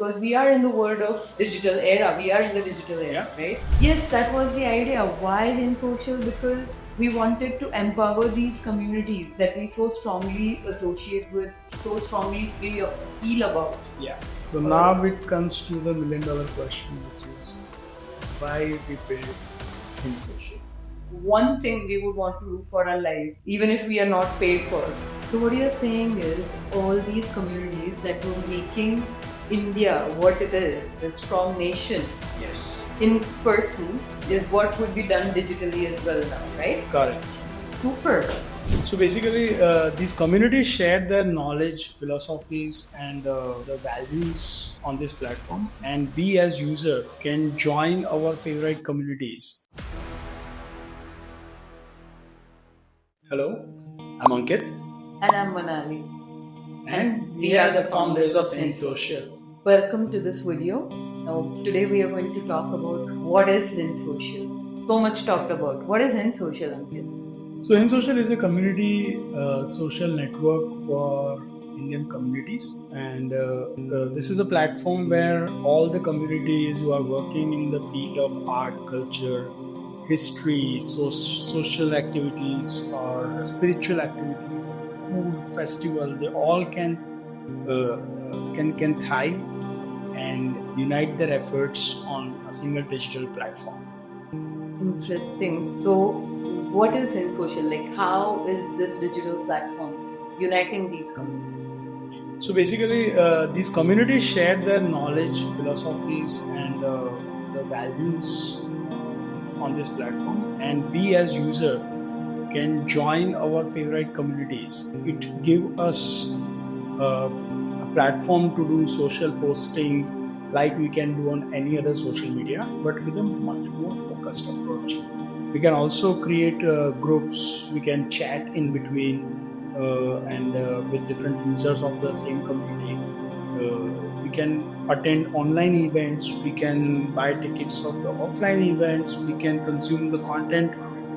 because we are in the world of digital era. We are in the digital era, right? Yes, that was the idea. Why in social? Because we wanted to empower these communities that we so strongly associate with, so strongly feel about. Yeah. So now it comes to the million-dollar question, which is why we build in social. One thing we would want to do for our lives, even if we are not paid for. So, what you're saying is all these communities that were making India what it is, the strong nation, Yes. in person, is what would be done digitally as well now, right? Correct. Super. So basically, these communities share their knowledge, philosophies, and the values on this platform, and we as user can join our favorite communities. Hello, I'm Ankit, And I'm Manali. and we are the founders of InSocial. Welcome to this video. Now, today we are going to talk about what is InSocial. So much talked about. What is InSocial, Ankit? So InSocial is a community social network for Indian communities, and this is a platform where all the communities who are working in the field of art, culture, history, social activities, or spiritual activities, food, festival, they all can thrive and unite their efforts on a single digital platform. Interesting. So, what is InSocial? Like, how is this digital platform uniting these communities? So basically, these communities share their knowledge, philosophies, and the values on this platform, and we as user can join our favorite communities. It gives us a platform to do social posting like we can do on any other social media, but with a much more focused approach. We can also create groups. We can chat in between and with different users of the same community. We can attend online events. We can buy tickets of the offline events. We can consume the content,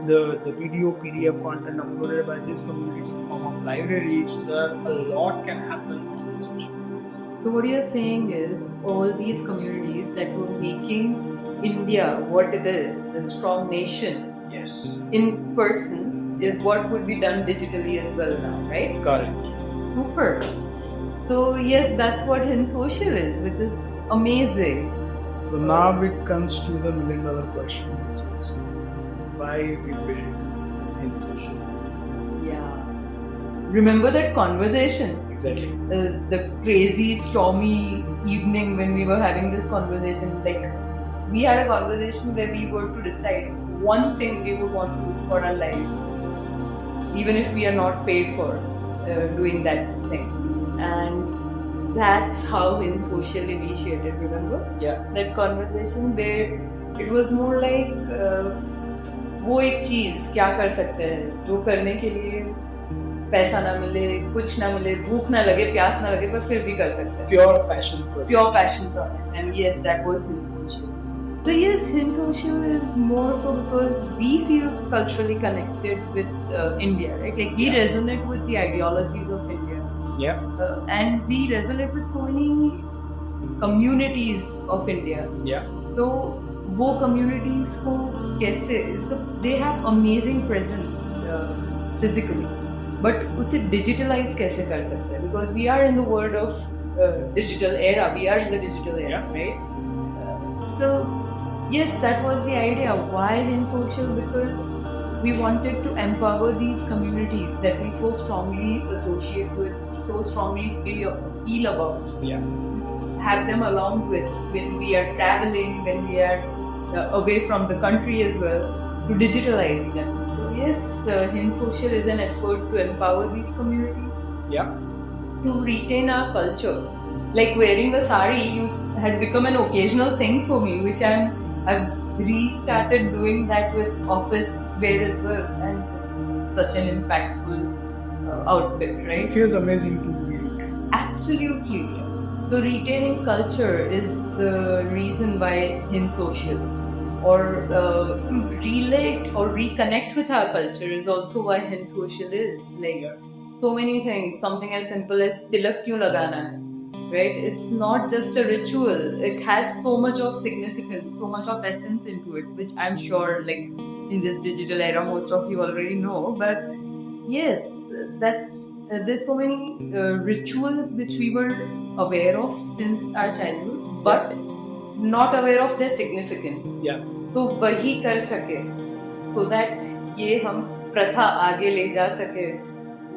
the video PDF content uploaded by these communities in form of libraries. There a lot can happen on social. So, what you're saying is all these communities that were making India what it is, the strong nation, Yes. in person, is what would be done digitally as well now, right? Correct. Super. So, yes, that's what InSocial is, which is amazing. So now it comes to the million-dollar question, which is why we build in social. Yeah. Remember that conversation? Exactly. The crazy, stormy evening when we were having this conversation. Like, we had a conversation where we were to decide one thing we would want to do for our lives, even if we are not paid for doing that thing. And that's how InSocial initiated, remember? Yeah. That conversation where it was more like वो एक चीज क्या कर सकते हैं जो करने के लिए पैसा ना मिले, कुछ ना मिले, भूख ना लगे, प्यास ना लगे, पर फिर भी कर सकते हैं. Pure passion project. Pure passion project. And yes, that was InSocial. So yes, InSocial is more so because we feel culturally connected with India, right? Like we resonate with the ideologies of India. Yeah. And we resonate with so many communities of India. Yeah. तो वो communities को कैसे, so they have amazing presence physically, but उसे digitalize कैसे कर सकते हैं? Because we are in the world of digital era. We are in the digital era, right? So yes, that was the idea. Why InSocial? Because we wanted to empower these communities that we so strongly associate with, so strongly feel about. Yeah. Have them along with when we are traveling, when we are away from the country as well, to digitalize them. So yes, InSocial is an effort to empower these communities. Yeah. To retain our culture. Like wearing a sari had become an occasional thing for me, which I've restarted doing that with office wear as well, and it's such an impactful outfit, right? It feels amazing to be. Absolutely. So retaining culture is the reason why InSocial, or relate or reconnect with our culture is also why InSocial is. Like so many things. Something as simple as tilak kyun lagana hai, right? It's not just a ritual. It has so much of significance, so much of essence into it, which I'm sure, like in this digital era, most of you already know. But yes, that's there's so many rituals which we were aware of since our childhood, but not aware of their significance. Yeah. तो वही कर सके, so that ये हम प्रथा आगे ले जा सके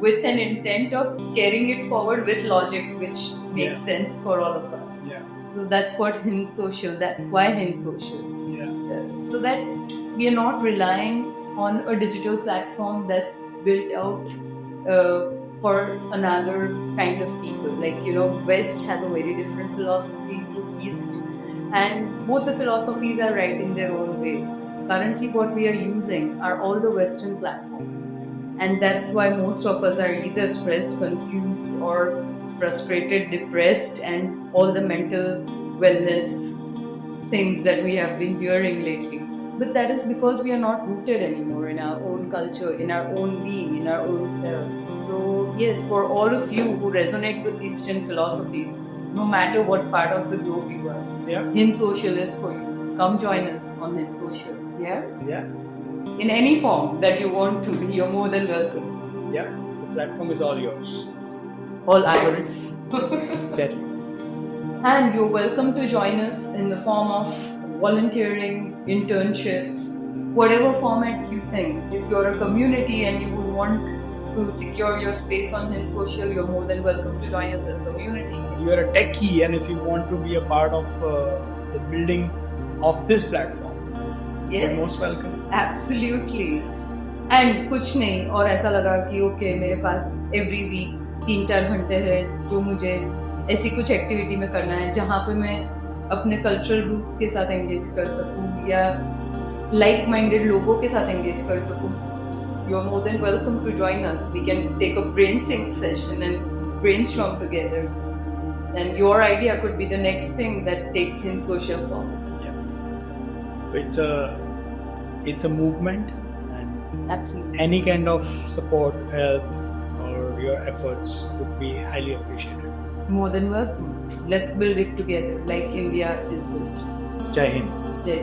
with an intent of carrying it forward with logic, which makes sense for all of us. Yeah. So that's what Hind Social. That's why Hind Social. Yeah. So that we are not relying on a digital platform that's built out for another kind of people. Like, you know, West has a very different philosophy to East, and both the philosophies are right in their own way. Currently, what we are using are all the Western platforms, and that's why most of us are either stressed, confused, or frustrated, depressed, and all the mental wellness things that we have been hearing lately. But that is because we are not rooted anymore in our own culture, in our own being, in our own self. So yes, for all of you who resonate with Eastern philosophy, no matter what part of the globe you are, Hind Social is for you. Come join us on Hind Social. Yeah. In any form that you want to be, you're more than welcome. Yeah. The platform is all yours. All ours. Exactly. And you're welcome to join us in the form of volunteering, internships, whatever format you think. If you're a community and you would want to secure your space on Hind Social, you're more than welcome to join us as community. If you're a techie and if you want to be a part of the building of this platform, Yes. you're most welcome. Absolutely. And कुछ नहीं और ऐसा लगा कि okay मेरे पास every week 3-4 घंटे है जो मुझे ऐसी कुछ एक्टिविटी में करना है जहाँ पे मैं अपने कल्चरल रूट्स के साथ एंगेज कर सकूँ या लाइक माइंडेड लोगों के साथ एंगेज कर सकूँ. You are more than welcome to join us. We can take a brain sync session and brainstorm together. And your idea could be the next thing that takes in social form. So it's a movement, and Absolutely. any kind of support, help, or your efforts would be highly appreciated. More than welcome. Let's build it together like India is built. Jai Hind. Jai.